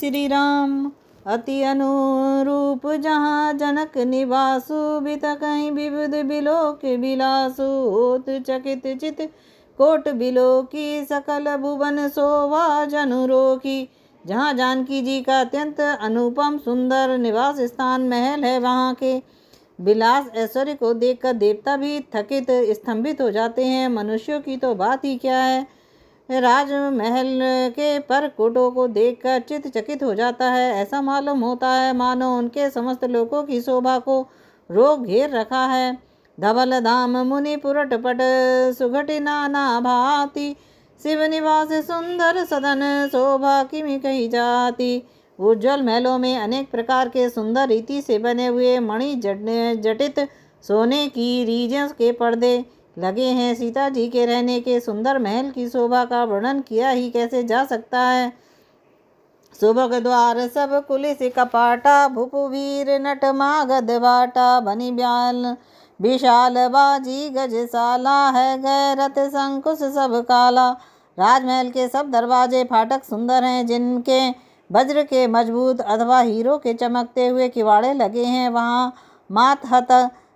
श्री राम। अति अनुरूप जहाँ जनक निवासु, बित कहीं विविध बिलोक बिलासु। होत चकित चित कोट बिलोकी, सकल भुवन शोभा जनु रोकी। जहाँ जानकी जी का अत्यंत अनुपम सुंदर निवास स्थान महल है, वहाँ के विलास ऐश्वर्य को देखकर देवता भी थकित स्तंभित हो जाते हैं। मनुष्यों की तो बात ही क्या है, राजमहल के परकोटों को देखकर चित्त चकित हो जाता है। ऐसा मालूम होता है मानो उनके समस्त लोकों की शोभा को रोग घेर रखा है। धवल धाम मुनि पुरट पट, सुघटि नाना भांति। शिव निवास सुंदर सदन, शोभा किमि कही जाती। उज्ज्वल महलों में अनेक प्रकार के सुंदर रीति से बने हुए मणि जटित सोने की रीजों के पर्दे लगे हैं। सीता जी के रहने के सुंदर महल की शोभा का वर्णन किया ही कैसे जा सकता है। सुभग द्वार सब कुलिस कपाटा, भूपवीर नट मागध बाटा। बनी ब्याल विशाल बाजी गजशाला, है गए रथ संकुश सब काला। राजमहल के सब दरवाजे फाटक सुंदर हैं, जिनके वज्र के मजबूत अथवा हीरो के चमकते हुए किवाड़े लगे हैं। वहाँ मातहत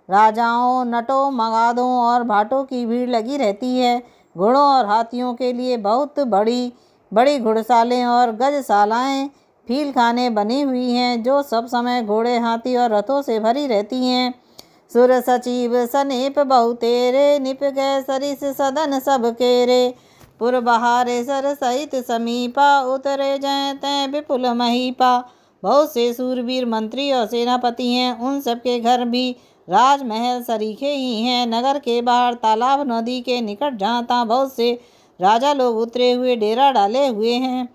राजाओं, नटों, मगाधों और भाटों की भीड़ लगी रहती है। घोड़ों और हाथियों के लिए बहुत बड़ी बड़ी घुड़सालें और गजशालाएं, फीलखाने बनी हुई हैं, जो सब समय घोड़े, हाथी और रथों से भरी रहती हैं। सुर सचिव सनेप बहुतेरे, निप गए सरिस सदन सब केरे। पुर बहारे सर सहित समीपा, उतरे जय तय विपुल महीपा। बहुत से सूरवीर मंत्री और सेनापति हैं, उन सबके घर भी राजमहल सरीखे ही हैं। नगर के बाहर तालाब नदी के निकट जहाँ तहाँ बहुत से राजा लोग उतरे हुए डेरा डाले हुए हैं।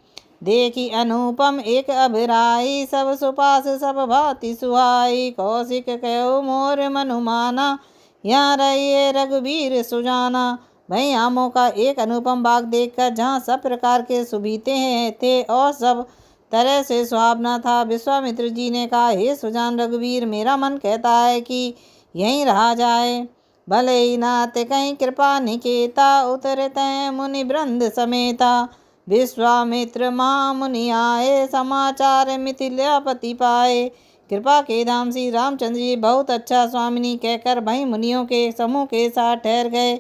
देखी अनुपम एक अभिराई, सब सुपास सब भांति सुहाई। कौशिक कहो मोर मनुमाना, यहाँ रहिए रघुवीर सुजाना। वहीं आमों का एक अनुपम बाग देखकर, जहाँ सब प्रकार के सुबीते थे और सब तरह से सुहावना था, विश्वामित्र जी ने कहा, हे सुजान रघुवीर, मेरा मन कहता है कि यहीं रहा जाए। भले ही नाथ कहीं कृपा निकेता, उतरते मुनि वृंद समेता। विश्वामित्र महामुनि आए, समाचार मिथिलापति पाए। कृपा के धाम श्री रामचंद्र जी बहुत अच्छा स्वामिनी कहकर वहीं मुनियों के समूह के साथ ठहर गए।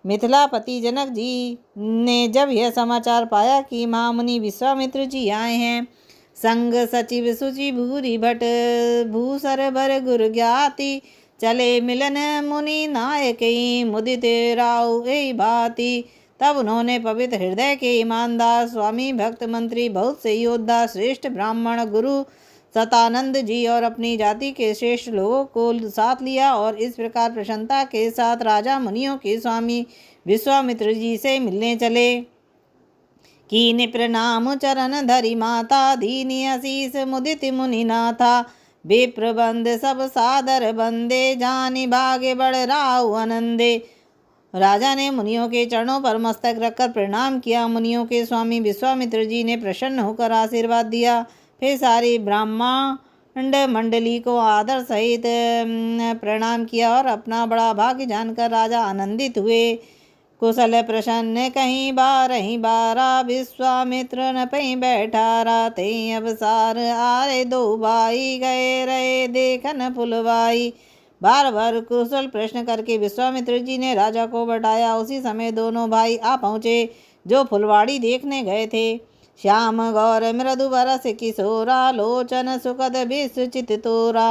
मिथिलापति जनक जी ने जब यह समाचार पाया कि महामुनि विश्वामित्र जी आए हैं, संग सचिव सुचि भूरि भट, भूसर भर गुर ज्ञाति। चले मिलन मुनि नायक, मुदित राव ए भांति। तब उन्होंने पवित्र हृदय के ईमानदार स्वामी, भक्त, मंत्री, बहुत से योद्धा, श्रेष्ठ ब्राह्मण, गुरु सतानंद जी और अपनी जाति के श्रेष्ठ लोगों को साथ लिया और इस प्रकार प्रसन्नता के साथ राजा मुनियों के स्वामी विश्वामित्र जी से मिलने चले। कीन प्रणाम चरण धरि माता, दीनी आशीष मुदित मुनि नाथा। विप्रबंद सब सादर बंदे, जानि भागे बड़ राव आनंदे। राजा ने मुनियों के चरणों पर मस्तक रखकर प्रणाम किया। मुनियों के स्वामी विश्वामित्र जी ने प्रसन्न होकर आशीर्वाद दिया। फिर सारी ब्राह्मण मंडली को आदर सहित प्रणाम किया और अपना बड़ा भाग्य जानकर राजा आनंदित हुए। कुशल प्रसन्न कहीं बारही बारा, विश्वामित्र न पई बैठारा। ते अवसार आरे दो भाई, गए रहे देखन फुलवाई। बार बार कुशल प्रश्न करके विश्वामित्र जी ने राजा को बैठाया। उसी समय दोनों भाई आ पहुँचे जो फुलवाड़ी देखने गए थे। श्याम गौर मृदु बरस किशोरा, लोचन सुखद विश्वचित तोरा।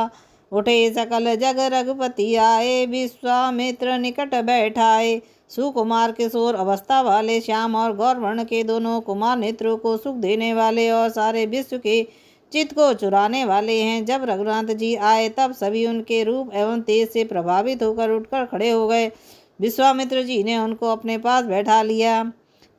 उठे सकल जग रघुपति आए, विश्वामित्र निकट बैठाए। सुकुमार किशोर अवस्था वाले श्याम और गौरवर्ण के दोनों कुमार नेत्रों को सुख देने वाले और सारे विश्व के चित्त को चुराने वाले हैं। जब रघुनाथ जी आए तब सभी उनके रूप एवं तेज से प्रभावित होकर उठकर खड़े हो गए। विश्वामित्र जी ने उनको अपने पास बैठा लिया।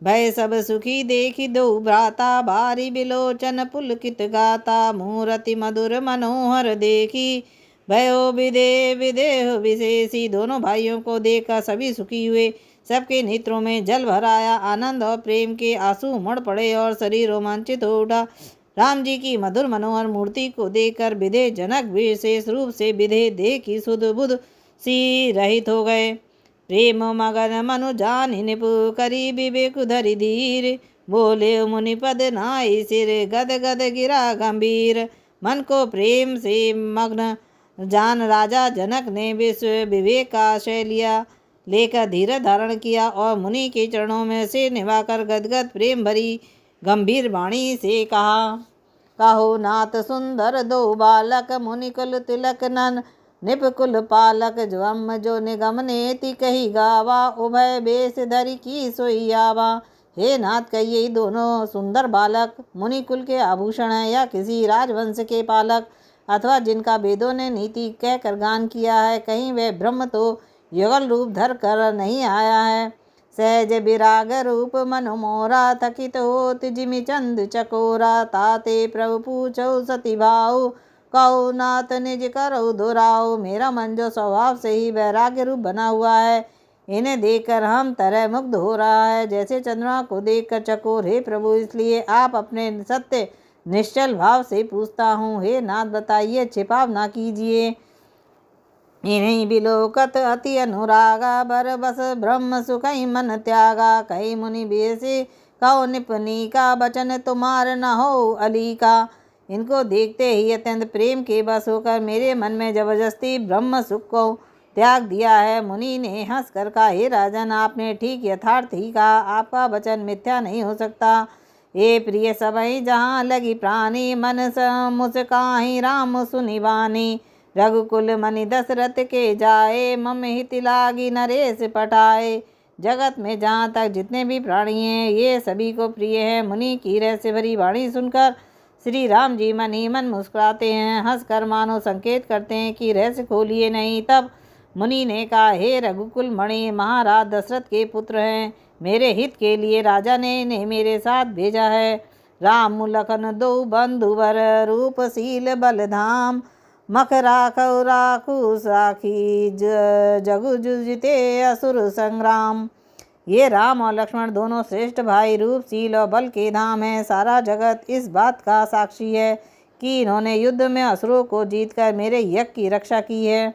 भय सब सुखी देखी दो भ्राता, भारी बिलोचन पुलकित गाता। मूर्ति मधुर मनोहर देखी, भयो विदे विदेह विशेषी। दोनों भाइयों को देखकर सभी सुखी हुए। सबके नेत्रों में जल भर आया। आनंद और प्रेम के आंसू उमड़ पड़े और शरीर रोमांचित हो उठा। राम जी की मधुर मनोहर मूर्ति को देखकर विदेह जनक विशेष रूप से विदेह देह की सुध बुध सी रहित हो गए। प्रेम मगन मनु जानि निपु, करी विवेक धरि धीर। बोले मुनिपद नाई सिर, गद गद गिरा गंभीर। मन को प्रेम से मग्न जान राजा जनक ने विश्व विवेक का आश्रय लिया, लेकर धीरज धारण किया और मुनि के चरणों में सिर निभाकर गदगद प्रेम भरी गंभीर वाणी से कहा। कहो नाथ सुंदर दो बालक, मुनिकुल तिलक नन निपकुल पालक। ज्वम जो निगम नेति कही गावा, उभय बेस धरि की सोई आवा। हे नाथ, कहिए दोनों सुंदर बालक मुनिकुल के आभूषण हैं या किसी राजवंश के पालक, अथवा जिनका वेदों ने नीति कहकर गान किया है। कहीं वह ब्रह्म तो युगल रूप धर कर नहीं आया है। सहज विराग रूप मनु मोरा, थकित होत जिमि चंद चकोरा। ताते प्रभु पूछो सती भाऊ, कहो नाथ निज करो दोराओ। मेरा मन जो स्वभाव से ही वैराग्य रूप बना हुआ है, इन्हें देखकर हम तरह मुग्ध हो रहा है, जैसे चंद्रमा को देखकर चकोर। हे प्रभु, इसलिए आप अपने सत्य निश्चल भाव से पूछता हूँ। हे नाथ, बताइए, छिपाव ना कीजिए। इन्हीं बिलोकत अति अनुरागा, बर बस ब्रह्म सुखई मन त्यागा। कई मुनि बेसी कहो निपनी का, बचन तुम्हार न हो अली का। इनको देखते ही अत्यंत प्रेम के बस होकर मेरे मन में जबरदस्ती ब्रह्म सुख को त्याग दिया है। मुनि ने हंस कर कहा, हे राजन, आपने ठीक यथार्थ ही कहा, आपका वचन मिथ्या नहीं हो सकता। ये प्रिय सबई जहाँ लगी प्राणी, मन मुस्काहि राम सुनि वाणी। रघुकुल मणि दशरथ के जाए, मम हित लागी नरेश पटाए। जगत में जहाँ तक जितने भी प्राणी हैं, ये सभी को प्रिय है। मुनि की रहस्य भरी वाणी सुनकर श्री राम जी मन ही मन मुस्कुराते हैं, हंसकर मानो संकेत करते हैं कि रहस्य खोलिए नहीं। तब मुनि ने कहा, हे रघुकुल मणि, महाराज दशरथ के पुत्र हैं। मेरे हित के लिए राजा ने इन्हें मेरे साथ भेजा है। राम लखन दो बंधुवर, रूपशील बलधाम। मख राखौ राखु साखी, जगु जुजिते असुर संग्राम। ये राम और लक्ष्मण दोनों श्रेष्ठ भाई, रूपशील और बल के धाम हैं। सारा जगत इस बात का साक्षी है कि इन्होंने युद्ध में असुरों को जीतकर मेरे यज्ञ की रक्षा की है।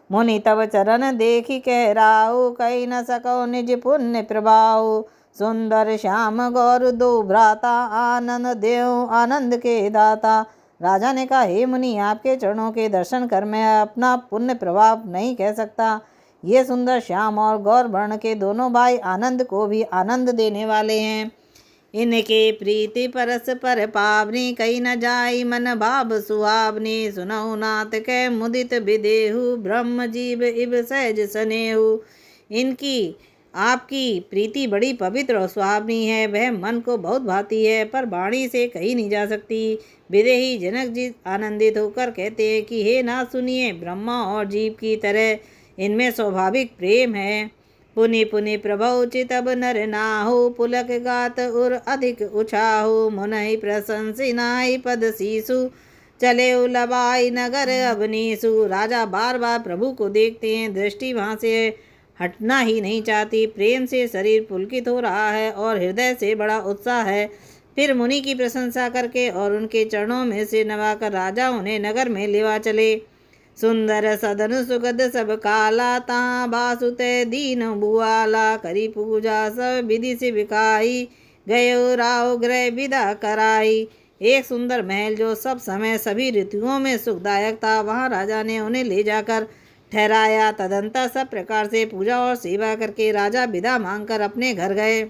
मुनि तब चरण देखी कह राउ, कही न सको निज पुण्य प्रभाव। सुंदर श्याम गौर दो भ्राता, आनंद देव आनंद के दाता। राजा ने कहा, हे मुनि, आपके चरणों के दर्शन कर मैं अपना पुण्य प्रभाव नहीं कह सकता। ये सुंदर श्याम और गौर वर्ण के दोनों भाई आनंद को भी आनंद देने वाले हैं। इनके प्रीति परस पर पावनी, कही न जाई मन भाव सुहावनी। सुनऊ नाथ कै मुदित विदेहु, ब्रह्म जीव इब सहज सनेहु। इनकी आपकी प्रीति बड़ी पवित्र और सुहावनी है, वह मन को बहुत भाती है, पर वाणी से कही नहीं जा सकती। विदेही जनक जी आनंदित होकर कहते हैं कि हे नाथ, सुनिए, ब्रह्मा और जीव की तरह इनमें स्वाभाविक प्रेम है। पुनि पुनि प्रभु चितब नर नाहु, पुलक गात उर अधिक उछाहु। मुनहि प्रशंसी नाहि पद सीसु, चले उलबाई नगर अवनीसु। राजा बार बार प्रभु को देखते हैं, दृष्टि वहाँ से हटना ही नहीं चाहती। प्रेम से शरीर पुलकित हो रहा है और हृदय से बड़ा उत्साह है। फिर मुनि की प्रशंसा करके और उनके चरणों में से नवाकर राजा उन्हें नगर में लेवा चले। सुंदर सदन सुगद सब काला, ता बासुते दीन बुआला। करी पूजा सब विधि से बिकाई, गयो राव गृह विदा कराई। एक सुंदर महल जो सब समय सभी ऋतुओं में सुखदायक था, वहाँ राजा ने उन्हें ले जाकर ठहराया। तदंतर सब प्रकार से पूजा और सेवा करके राजा विदा मांगकर अपने घर गए।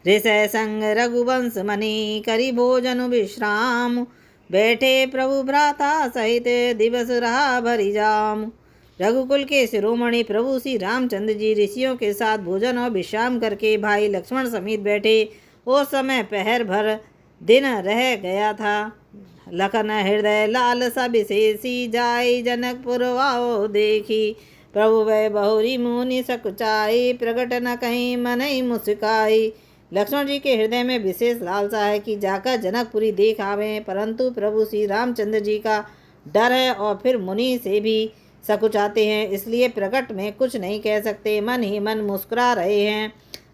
ऋषय संग रघुवंश मणि, करी भोजन विश्राम। बैठे प्रभु भ्राता सहित, दिवस रहा भरी जाम। रघुकुल के शिरोमणि प्रभु श्री रामचंद्र जी ऋषियों के साथ भोजन और विश्राम करके भाई लक्ष्मण समेत बैठे। उस समय पहर भर दिन रह गया था। लखन हृदय लालसा विशेषी, जाई जनकपुर वाओ देखी। प्रभु वै बहुरी मुनि सकुचाई, प्रगट न कहीं मनई मुस्काई। लक्ष्मण जी के हृदय में विशेष लालसा है कि जाकर जनकपुरी देख आवे, परंतु प्रभु श्री रामचंद्र जी का डर है और फिर मुनि से भी सकुचाते हैं, इसलिए प्रकट में कुछ नहीं कह सकते, मन ही मन मुस्कुरा रहे हैं।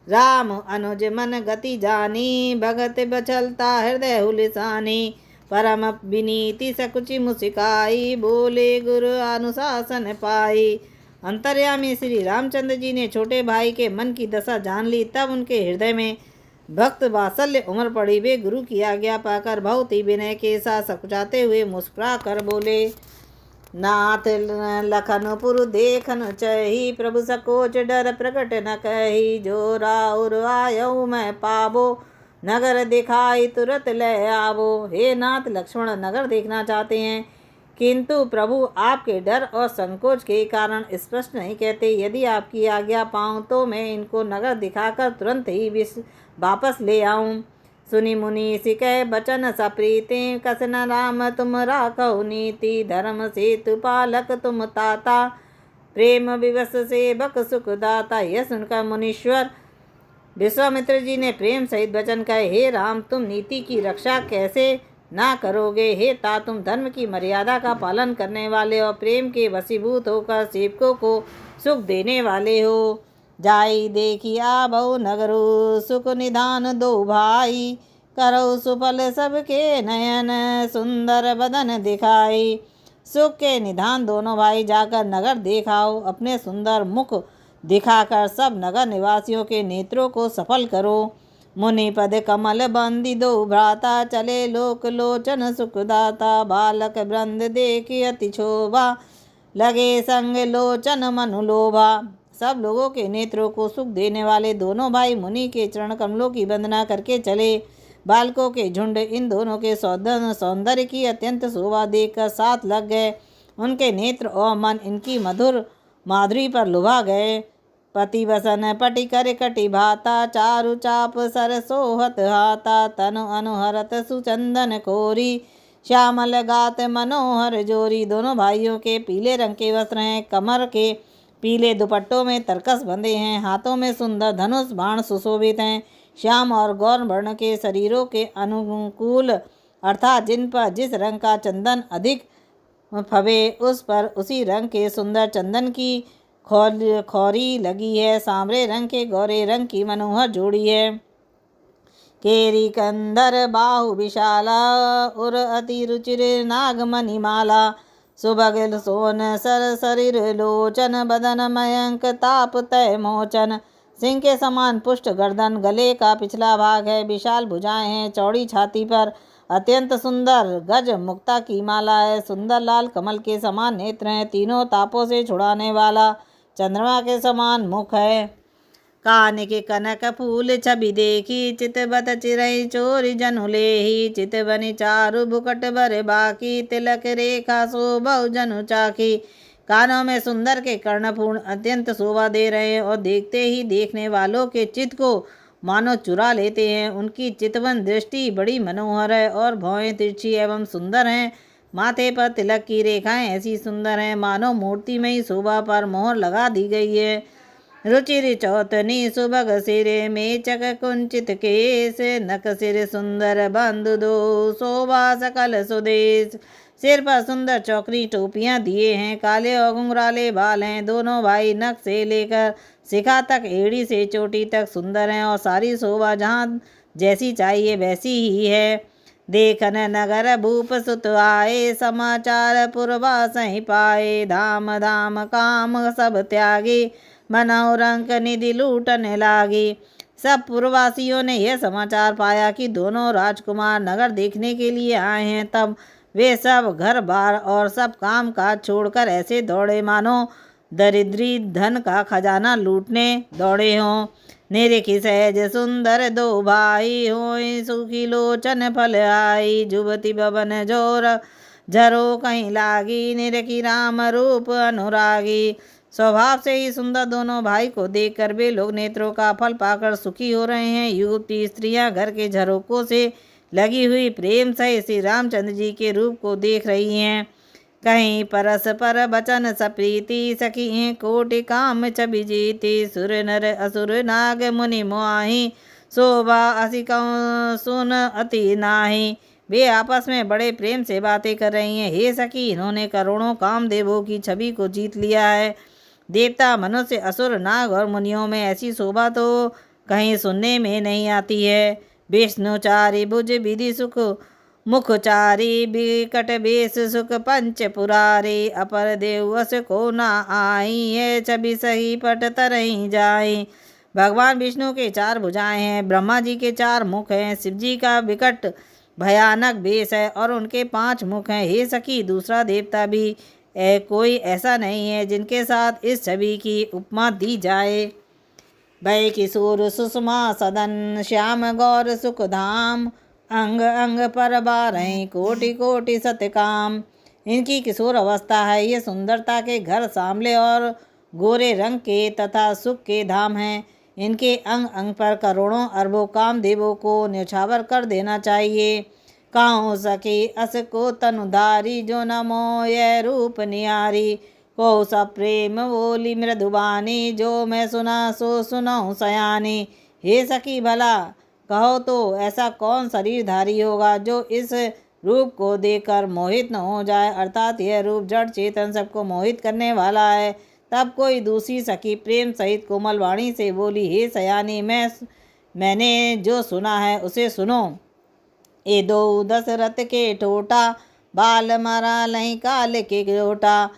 राम अनुज मन गति जानी, भगत बचलता हृदय हुलिसानी। परम विनीति सकुचि मुस्काई, बोले गुरु अनुशासन पाई। अंतर्यामी श्री रामचंद्र जी ने छोटे भाई के मन की दशा जान ली, तब उनके हृदय में भक्त वात्सल्य उम्र पड़ी वे गुरु की आज्ञा पाकर बहुत ही विनय के साथ सकुचाते हुए मुस्कुरा कर बोले, नाथ लखनपुर देखन चही, प्रभु सकोच डर प्रकट न कही, जो राउर आयऊ मैं पावो, नगर दिखाई तुरत ले आवो। हे नाथ, लक्ष्मण नगर देखना चाहते हैं, किंतु प्रभु आपके डर और संकोच के कारण स्पष्ट नहीं कहते। यदि आपकी आज्ञा पाऊं तो मैं इनको नगर दिखाकर तुरंत ही वापस ले आऊं। सुनि मुनि सिकह बचन सप्रीते, कसन राम तुम राखौ नीति, धर्म सेतु पालक तुम ताता, प्रेम विवश सेवक सुखदाता। यह सुनकर मुनीश्वर विश्वामित्र जी ने प्रेम सहित वचन कहे, हे राम, तुम नीति की रक्षा कैसे ना करोगे। हे ता, तुम धर्म की मर्यादा का पालन करने वाले और प्रेम के वशीभूत होकर सेवकों को सुख देने वाले हो। जाई देखी आबो नगरो, सुख निधान दो भाई, करो सुफल सबके नयन, सुंदर बदन दिखाई। सुख के निधान दोनों भाई जाकर नगर देखाओ, अपने सुंदर मुख दिखाकर सब नगर निवासियों के नेत्रों को सफल करो। मुनि पद कमल बंदी दो भ्राता, चले लोक लोचन सुखदाता, बालक वृंद देखी अति शोभा, लगे संग लोचन मनु लोभा। सब लोगों के नेत्रों को सुख देने वाले दोनों भाई मुनि के चरण कमलों की वंदना करके चले। बालकों के झुंड इन दोनों के सौंदर्य की अत्यंत शोभा देखकर साथ लग गए। उनके नेत्र और मन इनकी मधुर माधुरी पर लुभा गए। पति वसन पटि कर कटि भाता, चारु चाप सर सोहत हाता, तनु अनुहरत सुचंदन कोरी, श्यामल गात मनोहर जोरी। दोनों भाइयों के पीले रंग के वस्त्र हैं, कमर के पीले दुपट्टों में तरकस बंधे हैं, हाथों में सुंदर धनुष बाण सुशोभित हैं। श्याम और गौर वर्ण के शरीरों के अनुकूल अर्थात जिन पर जिस रंग का चंदन अधिक फबे उस पर उसी रंग के सुंदर चंदन की खौरी लगी है। सांवरे रंग के गौरे रंग की मनोहर जोड़ी है। केरी कंदर बाहु विशाला, उर अति रुचिर नागमणि माला, सुभग सोन सर शरीर लोचन, बदन मयंक ताप तय मोचन। सिंह के समान पुष्ट गर्दन, गले का पिछला भाग है, विशाल भुजाएं हैं, चौड़ी छाती पर अत्यंत सुंदर गज मुक्ता की माला है, सुंदर लाल कमल के समान नेत्र हैं, तीनों तापों से छुड़ाने वाला चंद्रमा के समान मुख है। कान के कनक फूल छवि देखी, चित बत चिरई चोरी जनु लेही, चित बनी चारु भुकट बर बाकी, तिलक रेखा शोभौ जनु चाखी। कानों में सुंदर के कर्णपूर्ण अत्यंत शोभा दे रहे हैं और देखते ही देखने वालों के चित्त को मानो चुरा लेते हैं। उनकी चितवन दृष्टि बड़ी मनोहर है और भौहें तिरछी एवं सुंदर हैं। माथे पर तिलक की रेखाएं ऐसी सुंदर हैं मानो मूर्तिमयी शोभा पर मोहर लगा दी गई है। रुचिर चौतनी सुभग सिरे मेचक कुंचित केस, नक सिर सुंदर बंधु दो, शोभा सकल सुदेश। सिर पर सुंदर चौकरी टोपियां दिए हैं, काले और घुंघराले बाल हैं। दोनों भाई नक से लेकर शिखा तक एड़ी से चोटी तक सुंदर हैं और सारी शोभा जहाँ जैसी चाहिए वैसी ही है। देखन नगर भूप सुत आए, समाचार पुरवा सही पाए, धाम धाम काम सब त्यागी, मनोरंक निधि लूटने लागी। सब पुरवासियों ने यह समाचार पाया कि दोनों राजकुमार नगर देखने के लिए आए हैं। तब वे सब घर बार और सब काम काज छोड़कर ऐसे दौड़े मानो दरिद्री धन का खजाना लूटने दौड़े हों। निरखी सहज सुंदर दो भाई, होई सुखी लोचन फल आई, जुबती बबन जोर झरो कहीं लागी, निरखी राम रूप अनुरागी। स्वभाव से ही सुंदर दोनों भाई को देखकर वे लोग नेत्रों का फल पाकर सुखी हो रहे हैं। युवती स्त्रियां घर के झरोकों से लगी हुई प्रेम सहित श्री रामचंद्र जी के रूप को देख रही हैं। कहीं परस्पर बचन सप्रीति, सखी हैं कोटि काम छवि जीती, सुर नर असुर नाग मुनि मुआही, शोभा असी सुन अति नाही। वे आपस में बड़े प्रेम से बातें कर रही हैं। हे सखी, इन्होंने करोड़ों कामदेवों की छवि को जीत लिया है। देवता, मनुष्य, असुर, नाग और मुनियों में ऐसी शोभा तो कहीं सुनने में नहीं आती है। विष्णुचारी भुज विधि सुख, मुखचारी बिकट बेस सुख, पंच पुरारी, अपर देव अस को ना आई, है छवि सही पट तरही जाई। भगवान विष्णु के 4 भुजाएं हैं, ब्रह्मा जी के 4 मुख हैं, शिव जी का विकट भयानक बेस है और उनके 5 मुख हैं। हे सखी, दूसरा देवता भी कोई ऐसा नहीं है जिनके साथ इस छवि की उपमा दी जाए। भय किशोर सुषमा सदन, श्याम गौर सुख धाम, अंग अंग पर बारह कोटि कोटि सत्यकाम। इनकी किशोर अवस्था है, ये सुंदरता के घर सांवले और गोरे रंग के तथा सुख के धाम हैं। इनके अंग अंग पर करोड़ों अरबों कामदेवों को न्यौछावर कर देना चाहिए। काहू सखी अस को तनुधारी, जो न मोय रूप निहारी। को सब प्रेम बोली मृदुबानी, जो मैं सुना सो सुनाऊं सयानी। हे सखी, भला कहो तो ऐसा कौन शरीरधारी होगा जो इस रूप को देखकर मोहित न हो जाए, अर्थात यह रूप जड़ चेतन सबको मोहित करने वाला है। तब कोई दूसरी सखी प्रेम सहित कोमल वाणी से बोली, हे सयानी, मैंने जो सुना है उसे सुनो। ए दो दशरथ के टोटा, बाल मारा लही काल के लोटा।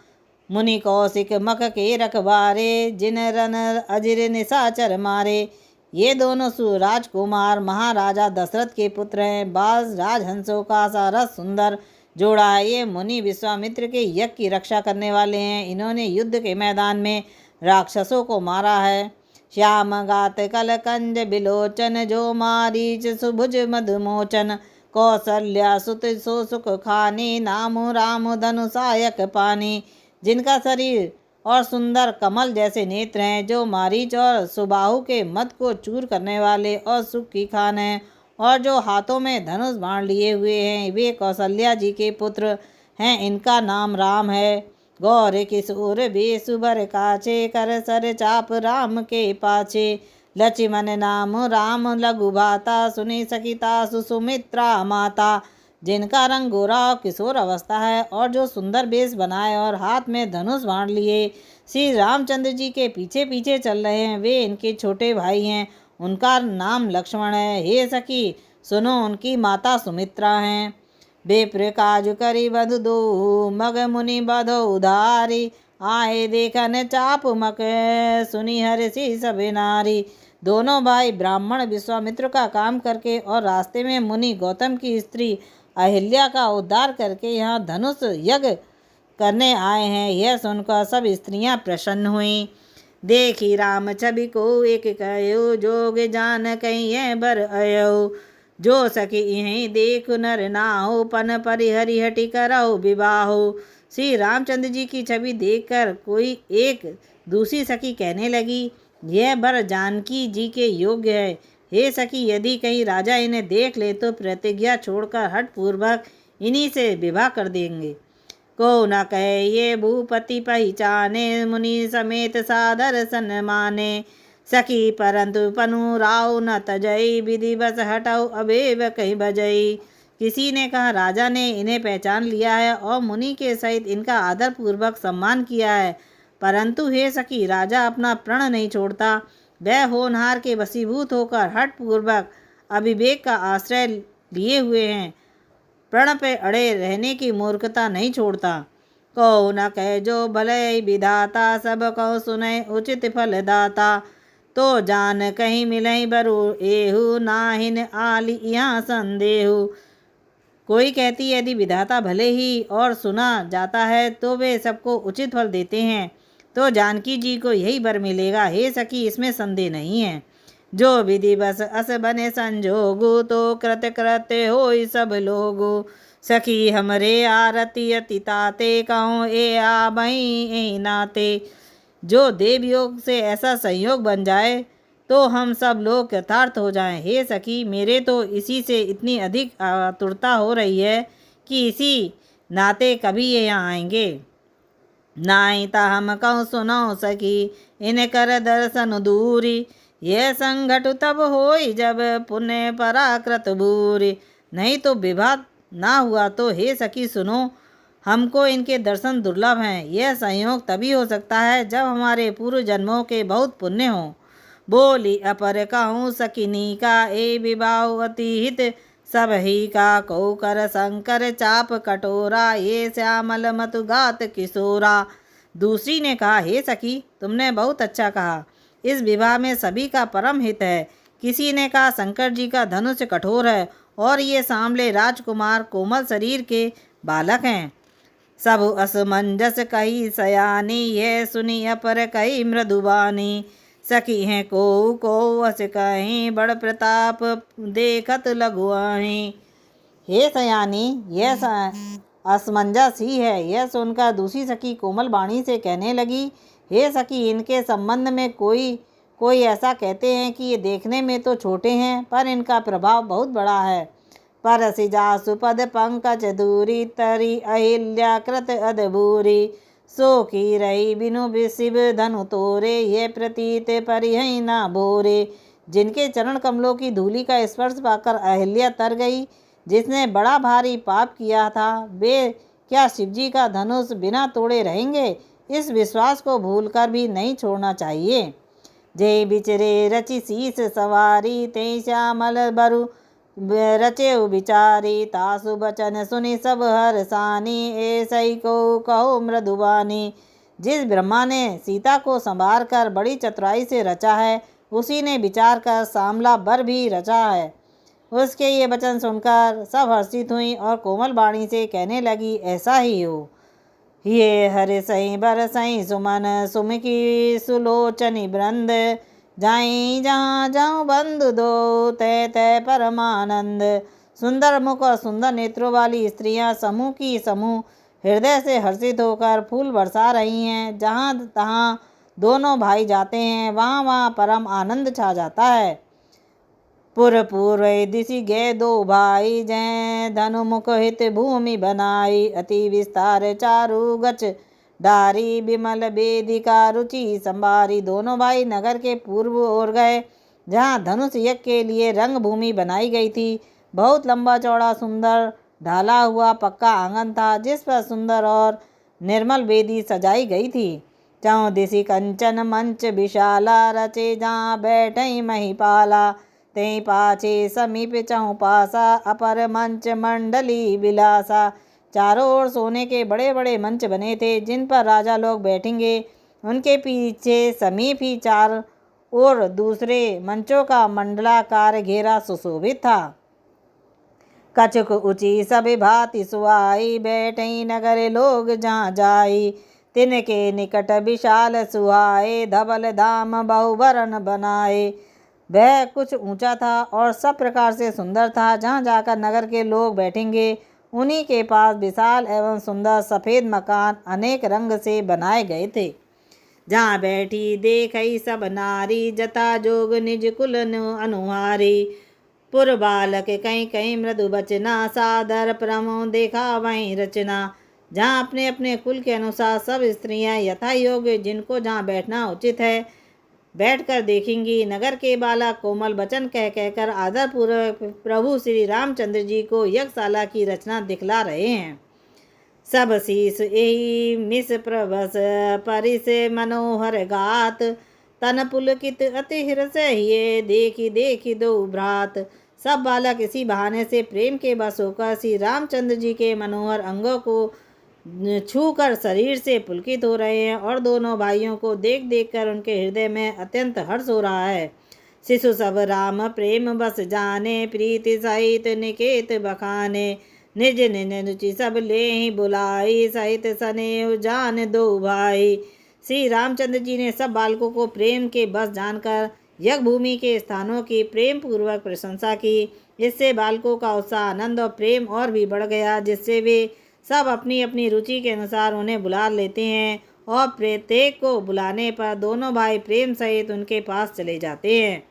मुनि कौशिक मख के रखवारे, जिन रन अजिर निशाचर मारे। ये दोनों राजकुमार महाराजा दशरथ के पुत्र हैं। बाज राजहंसों का सा रस सुंदर जोड़ा है। ये मुनि विश्वामित्र के यज्ञ की रक्षा करने वाले हैं। इन्होंने युद्ध के मैदान में राक्षसों को मारा है। श्याम गात कल कंज बिलोचन, जो मारीच सुभुज मधुमोचन। कौशल्या सुत सो सुख खानी, नाम राम धनुषायक पानी। जिनका शरीर और सुंदर कमल जैसे नेत्र हैं, जो मारीच और सुबाहु के मद को चूर करने वाले और सुख की खान हैं, और जो हाथों में धनुष बाण लिए हुए हैं, वे कौशल्या जी के पुत्र हैं। इनका नाम राम है। गौर किशोर बेसुबर काछे, कर सर चाप राम के पाछे। लक्ष्मण नाम राम लघु भाता, सुनी सखिता सुमित्रा माता। जिनका रंग गोरा और किशोर अवस्था है, और जो सुंदर बेस बनाए और हाथ में धनुष बाण लिए श्री रामचंद्र जी के पीछे पीछे चल रहे हैं, वे इनके छोटे भाई हैं। उनका नाम लक्ष्मण है। हे सखी सुनो, उनकी माता सुमित्रा हैं। बेप्र काज करी बधु दो, मग मुनि बधो उधारी। आए देखन चाप मक, सुनी हर्षि सब नारी। दोनों भाई ब्राह्मण विश्वामित्र का काम करके और रास्ते में मुनि गौतम की स्त्री अहिल्या का उद्धार करके यहाँ धनुष यज्ञ करने आए हैं। यह सुनकर सब स्त्रियां प्रसन्न हुईं। देखी राम छवि को एक कहो, जोग जान कहीं बर अयो। जो सखी यहीं देख नर नाहो, पन परिहरि हटि करहो विवाहो। श्री रामचंद्र जी की छवि देखकर कोई एक दूसरी सखी कहने लगी, यह बर जानकी जी के योग्य है। हे सखी, यदि कहीं राजा इन्हें देख ले तो प्रतिज्ञा छोड़कर हठ पूर्वक इन्हीं से विवाह कर देंगे। को न कहे ये भूपति पहचाने, मुनि समेत सादर सन्माने। सखी परंतु पनु राव न तजई, विधि बस हटाओ अबेव कहीं बजई। किसी ने कहा, राजा ने इन्हें पहचान लिया है और मुनि के सहित इनका आदर पूर्वक सम्मान किया है, परंतु हे सखी, राजा अपना प्रण नहीं छोड़ता। वह होनहार के वशीभूत होकर हठ पूर्वक अविवेक का आश्रय लिए हुए हैं, प्रण पे अड़े रहने की मूर्खता नहीं छोड़ता। कहो न कह जो भले विधाता, सब कहो सुने उचित फल दाता। तो जान कहीं मिलई बरु एहू, नाहिन आली यहाँ संदेहू। कोई कहती यदि विधाता भले ही और सुना जाता है तो वे सबको उचित फल देते हैं, तो जानकी जी को यही वर मिलेगा। हे सखी, इसमें संदेह नहीं है। जो विधि बस अस बने संजोगु, तो कृत कृत्य होई सब लोगु। सखी हमरे आरती अति ताते, कहूँ ए आ बही ए नाते। जो देव योग से ऐसा संयोग बन जाए तो हम सब लोग कृतार्थ हो जाएं। हे सखी, मेरे तो इसी से इतनी अधिक आतुरता हो रही है कि इसी नाते कभी ये यहाँ आएंगे। नाई ता हम कहूँ सुनो सखी, इन कर दर्शन दूरी। यह संघट तब होई जब पुण्य पराकृत भूरी। नहीं तो विवाह ना हुआ तो हे सखी सुनो, हमको इनके दर्शन दुर्लभ हैं। यह संयोग तभी हो सकता है जब हमारे पूर्व जन्मों के बहुत पुण्य हों। बोली अपर कहूँ सकिनी का, ए विवाह अति हित सब ही का। कौ कर शंकर चाप कटोरा, ये श्यामल मतुगात किशोरा। दूसरी ने कहा, हे सखी, तुमने बहुत अच्छा कहा। इस विवाह में सभी का परम हित है। किसी ने कहा शंकर जी का धनुष कठोर है और ये सांवले राजकुमार कोमल शरीर के बालक हैं। सब असमंजस कही सयानी, यह सुनी अपर कही मृदुबानी। सखी हैं को अस कहीं, बड़ प्रताप देखत लघुआही। हे सयानी, यह असमंजस ही है। यह सुनकर दूसरी सखी कोमल वाणी से कहने लगी, हे सखी, इनके संबंध में कोई ऐसा कहते हैं कि ये देखने में तो छोटे हैं पर इनका प्रभाव बहुत बड़ा है। परसि जासु पद पंकज दूरी, तरी अहिल्या कृत अदभूरी। सो की रही बिनु शिव धनु तोरे, ये प्रतीत परिहै ना भोरे। जिनके चरण कमलों की धूलि का स्पर्श पाकर अहिल्या तर गई, जिसने बड़ा भारी पाप किया था, वे क्या शिवजी का धनुष बिना तोड़े रहेंगे? इस विश्वास को भूलकर भी नहीं छोड़ना चाहिए। जय बिचरे रचि शीस सवारी, ते श्यामल बरु रचे बिचारी। तासु बचन सुनी सब हरसानी, ऐसई को कहो मृदुबानी। जिस ब्रह्मा ने सीता को संवार कर बड़ी चतुराई से रचा है, उसी ने विचार कर सांवला बर भी रचा है। उसके ये वचन सुनकर सब हर्षित हुई और कोमल वाणी से कहने लगी, ऐसा ही हो। ये हरे सई बर सई सुमन, सुमकी सुलोचनी वृंद। जाई जहाँ जाऊँ बंधु दो, तय तय परमानंद। सुंदर मुख और सुंदर नेत्रों वाली स्त्रियां समूह की समूह हृदय से हर्षित होकर फूल बरसा रही हैं। जहाँ तहाँ दोनों भाई जाते हैं, वहाँ वहाँ परम आनंद छा जाता है। पूर्व दिशि गे दो भाई, जय धनु मुख हित भूमि बनाई। अति विस्तार चारु गच डारी, विमल वेदिका रुचि संभारी। दोनों भाई नगर के पूर्व ओर गए, जहाँ धनुष यज्ञ के लिए रंग भूमि बनाई गई थी। बहुत लंबा चौड़ा सुंदर ढाला हुआ पक्का आंगन था, जिस पर सुंदर और निर्मल वेदी सजाई गई थी। चौं दिशि कंचन मंच विशाला, रचे जहाँ बैठई महिपाला। ते पाछे समीप चौं पासा, अपर मंच मंडली विलासा। चारों ओर सोने के बड़े बड़े मंच बने थे, जिन पर राजा लोग बैठेंगे। उनके पीछे समीप ही चार और दूसरे मंचों का मंडलाकार घेरा सुशोभित था। कछुक ऊंची सब भांति सुहाई, बैठई नगर लोग जहाँ जाई। तिनके निकट विशाल सुहाए, धवल धाम बहुवरण बनाए। वह कुछ ऊंचा था और सब प्रकार से सुंदर था। जहाँ जाकर नगर के लोग बैठेंगे, उन्हीं के पास विशाल एवं सुंदर सफ़ेद मकान अनेक रंग से बनाए गए थे। जहाँ बैठी देखई सब नारी, जता जोग निज कुल अनुहारी। पुर बालक कहीं कहीं मृदु बचना, सादर प्रमो देखा वहीं रचना। जहाँ अपने अपने कुल के अनुसार सब स्त्रियाँ यथा योग्य जिनको जहाँ बैठना उचित है बैठकर देखेंगी। नगर के बालक कोमल वचन कह कहकर आदरपूर्वक प्रभु श्री रामचंद्र जी को यज्ञशाला की रचना दिखला रहे हैं। सब शीस एहि मिस प्रभस, परिस मनोहर गात। तन पुलकित अति हृदय, ये देखी देखी दो भ्रात। सब बालक इसी बहाने से प्रेम के बस होकर श्री रामचंद्र जी के मनोहर अंगों को छूकर शरीर से पुलकित हो रहे हैं और दोनों भाइयों को देख देख कर उनके हृदय में अत्यंत हर्ष हो रहा है। शिशु सब राम प्रेम बस जाने, प्रीति सहित निकेत बखाने। निज निज रुचि सब ले ही बुलाई, सहित स्नेह जान दो भाई। श्री रामचंद्र जी ने सब बालकों को प्रेम के बस जानकर यज्ञ भूमि के स्थानों की प्रेम पूर्वक प्रशंसा की। इससे बालकों का उत्साह, आनंद और प्रेम और भी बढ़ गया, जिससे वे सब अपनी अपनी रुचि के अनुसार उन्हें बुला लेते हैं और प्रत्येक को बुलाने पर दोनों भाई प्रेम सहित उनके पास चले जाते हैं।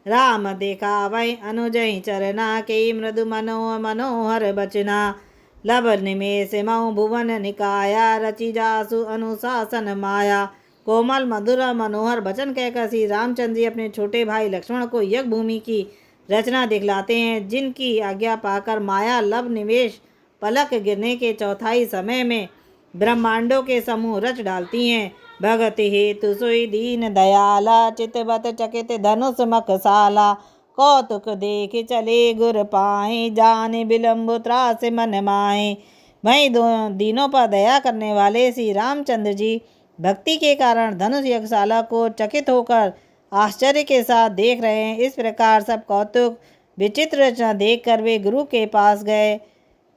राम देखा वही अनुजहि चरना, के मृदु मनोहर बचना। लब निमेष मऊ भुवन निकाया, रचि जासु अनुशासन माया। कोमल मधुर मनोहर वचन कहकर श्री रामचंद्र जी अपने छोटे भाई लक्ष्मण को यज्ञ भूमि की रचना दिखलाते हैं, जिनकी आज्ञा पाकर माया लब निवेश पलक गिरने के चौथाई समय में ब्रह्मांडों के समूह रच डालती हैं। भगति हेतु सोई दीन दयाला, चितवत चकित धनुष मखसाला। कौतुक देख चले गुर पाए, जान विलम्ब त्रास मन माए। वहीं दीनों पर दया करने वाले श्री रामचंद्र जी भक्ति के कारण धनुष यज्ञशाला को चकित होकर आश्चर्य के साथ देख रहे हैं। इस प्रकार सब कौतुक विचित्र रचना देखकर वे गुरु के पास गए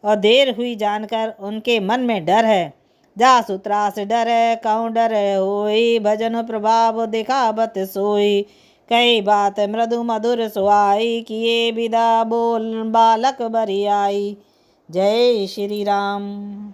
और देर हुई जानकर उनके मन में डर है। जासु त्रास डर है कौन डर होई, भजन प्रभाव दिखावत सोई। कई बात मृदु मधुर सुहाई, किए विदा बोल बालक बरियाई। जय श्री राम।